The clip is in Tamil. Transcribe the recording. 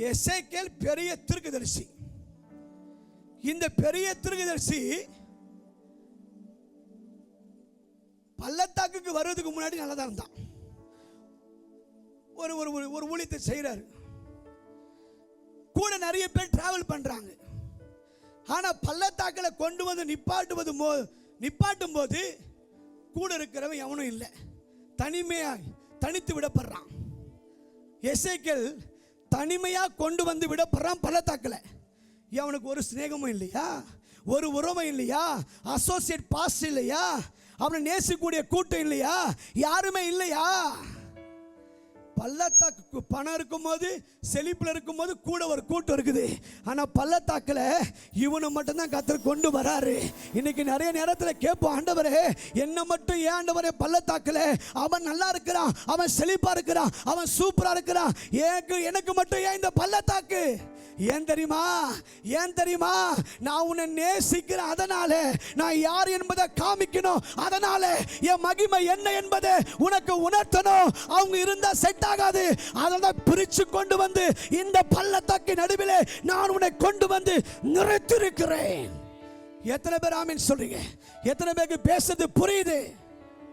எசேக்கியேல் பெரிய தீர்க்கதரிசி. இந்த பெரிய தீர்க்கதரிசி பள்ளத்தாக்குக்கு வருவதுக்கு முன்னாடி நல்லதா இருந்தான். ஒரு ஊழியத்தை செய்யறாரு. கூட நிறைய பேர் டிராவல் பண்றாங்க. ஆனா பள்ளத்தாக்கில் கொண்டு வந்து நிப்பாட்டும் போது கூட இருக்கிறவன் எவனும் இல்லை. தனித்து விடப்படுறான். எசேக்கியேல் தனிமையா கொண்டு வந்து விடப்படுறான் பள்ளத்தாக்கில். அவனுக்கு ஒரு சிநேகமும் இல்லையா, ஒரு உறவும் இல்லையா, அசோசியேட் பாஸ் இல்லையா, அவனை நேசிக்கக்கூடிய கூட்டம் இல்லையா, யாருமே இல்லையா. பள்ளத்தாக்கு பணம் இருக்கும்போது, செழிப்பில் இருக்கும்போது கூட ஒரு கூட்டம் இருக்குது. ஆனால் பள்ளத்தாக்கில் இவனை மட்டும்தான் கர்த்தர் கொண்டு வராரு. இன்னைக்கு நிறைய நேரத்தில் கேட்போம், ஆண்டவரே என்ன மட்டும் ஏன் ஆண்டவரே பள்ளத்தாக்கில் அவன் நல்லா இருக்கிறான், அவன் செழிப்பா இருக்கிறான், அவன் சூப்பரா இருக்கிறான், எனக்கு மட்டும் ஏன் இந்த பள்ளத்தாக்கு? ஏன் தெரியுமா? நான் உன்னை நேசிக்கிறேன். அதனால நான் யார் என்பதை காமிக்கணும். அதனால என் மகிமை என்ன என்பதை உனக்கு உணர்த்தணும். அவங்க இருந்தா செட் ஆகாது. அதனால பிரிச்சு கொண்டு வந்து இந்த பள்ளத்தாக்கு நடுவில் நான் உன்னை கொண்டு வந்து நிறுத்தியிருக்கிறேன். எத்தனை பேர் ஆமென் சொல்றீங்க? எத்தனை பேருக்கு பேசுறது புரியுது?